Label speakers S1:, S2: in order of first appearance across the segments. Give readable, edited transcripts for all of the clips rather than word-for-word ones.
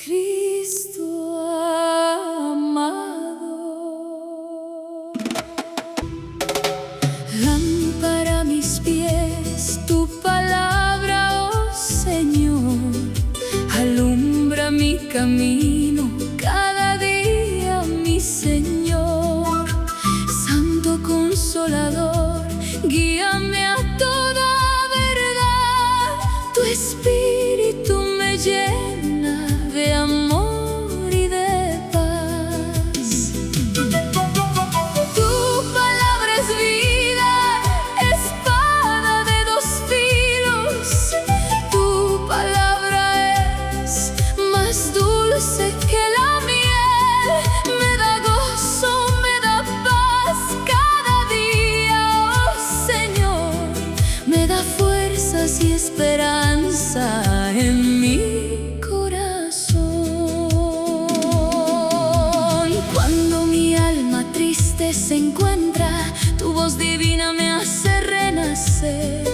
S1: Cristo amado. Lámpara a mis pies, tu palabra, oh Señor, alumbra mi camino cada día, mi Señor. Santo Consolador, guíame a toda verdad, tu Espíritu me llena de amor y de paz. Tu palabra es vida, espada de dos filos. Tu palabra es más dulce que la miel, me da gozo, me da paz cada día, oh Señor. Me da fuerzas y esperanza en mi corazón. Cuando mi alma triste se encuentra, tu voz divina me hace renacer.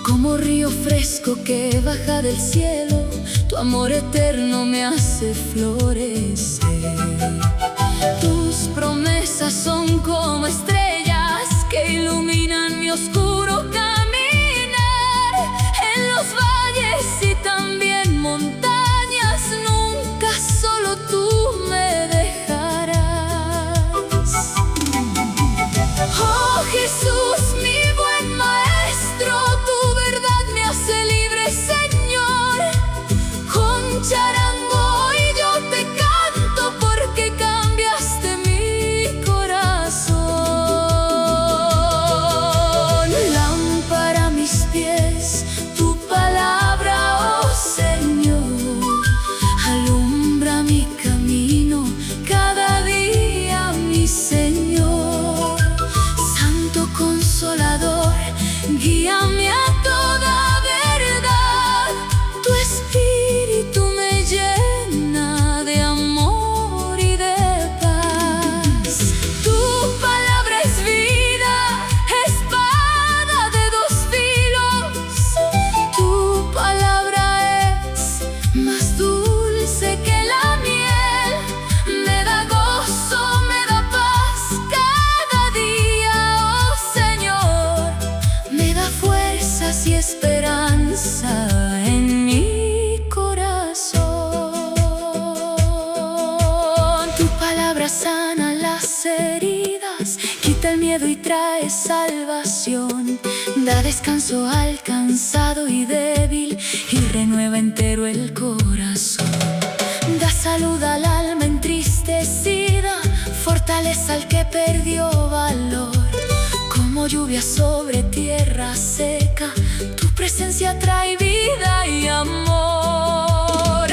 S1: Como río fresco que baja del cielo, tu amor eterno me hace florecer. Tus promesas son como estrellas que iluminan mi oscuro caminar. En los valles y también montañas, nunca solo tú me dejarás. Oh Jesús, mi buen maestro, tu verdad me hace libre, Señor. Con charango hoy yo te canto porque cambiaste mi corazón. Lámpara a mis pies, tu palabra, oh Señor, alumbra mi camino cada día, mi Señor. Santo Consolador, guíame a toda verdad, tu Espíritu me llena de amor y de paz. Tu palabra es vida, espada de dos filos. Tu palabra es más dulce que la miel, me da gozo, me da paz cada día, oh Señor. Me da fuerzas y esperanza en mi corazón. Tu palabra sana las heridas, quita el miedo y trae salvación. Da descanso al cansado y débil y renueva entero el corazón. Da salud al alma entristecida, fortaleza al que perdió valor. Como lluvia sobre tierra seca, tu presencia trae vida y amor.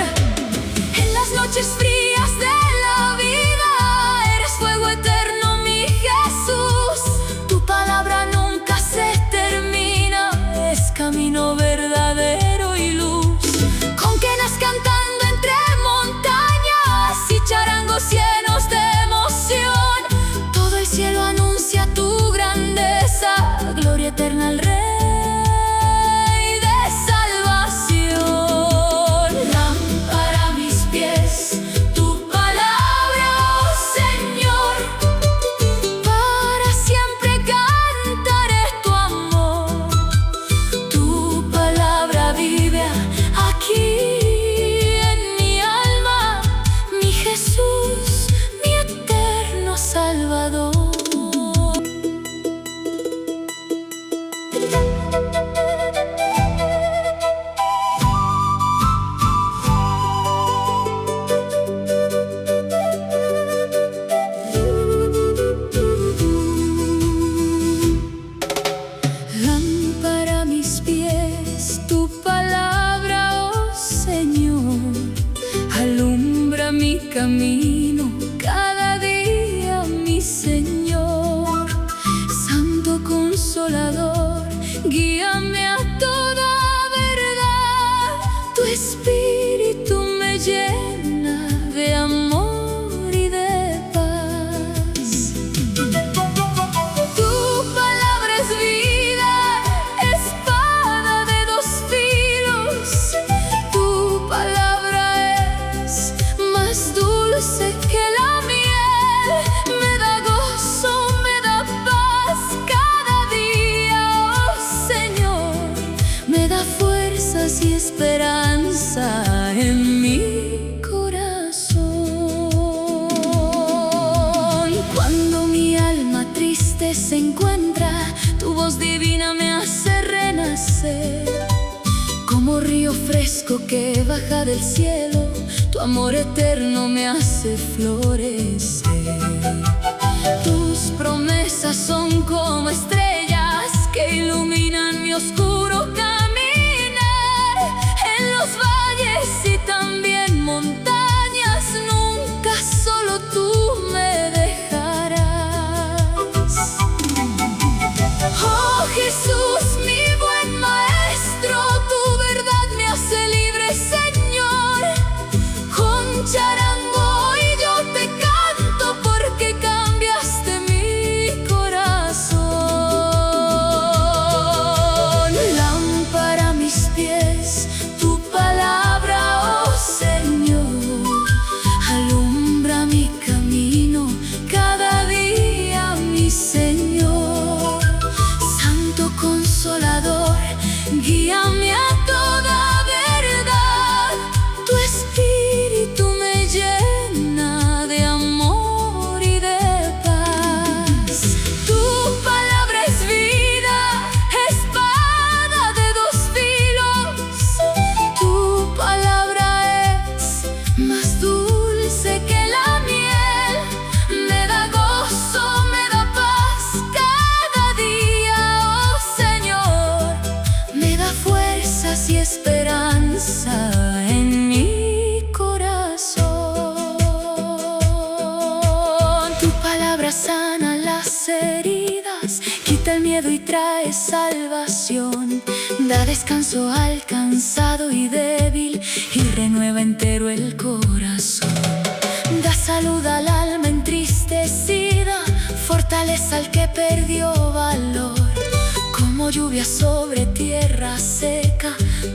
S1: En las noches frías de la vida, eres fuego eterno, mi Jesús. Tu palabra nunca se termina, es camino verdadero y luz. Con quenas cantando entre montañas y charangos llenos de emoción, todo el cielo anuncia tu grandeza, gloria eterna al Rey de salvación. Lámpara a mis pies, tu palabra, oh Señor, para siempre cantaré tu amor. Tu palabra vive aquí en mi alma, mi Jesús, mi eterno Salvador. Lámpara a mis pies, tu palabra, oh Señor, alumbra mi camino cada día, mi Señor. Santo Consolador, guíame a toda verdad, tu Espíritu me llena de amor y de paz. Tu palabra es vida, espada de dos filos. Tu palabra es baja del cielo, tu amor eterno me hace florecer. Tus promesas son como estrellas que iluminan mi oscuro caminar. En los valles y también montañas, nunca solo tú me dejarás. Oh Jesús, mi buen maestro, tu verdad me hace libre, Señor. Con charango hoy yo te canto porque cambiaste mi corazón. Lámpara a mis pies, tu palabra, oh Señor, alumbra mi camino cada día, mi Señor. Santo Consolador, guíame a toda verdad. Tu espíritu me llena de amor y de paz. Tu palabra es vida, espada de dos filos. Tu palabra es más dulce que la miel. Me da gozo, me da paz cada día, oh Señor. Me da fuerzas y esperanza en mi corazón. Tu palabra sana las heridas, quita el miedo y trae salvación. Da descanso al cansado y débil y renueva entero el corazón. Da salud al alma entristecida, fortaleza al que perdió valor. Como lluvia sobre tierra seca,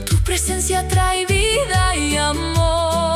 S1: tu presencia trae vida y amor.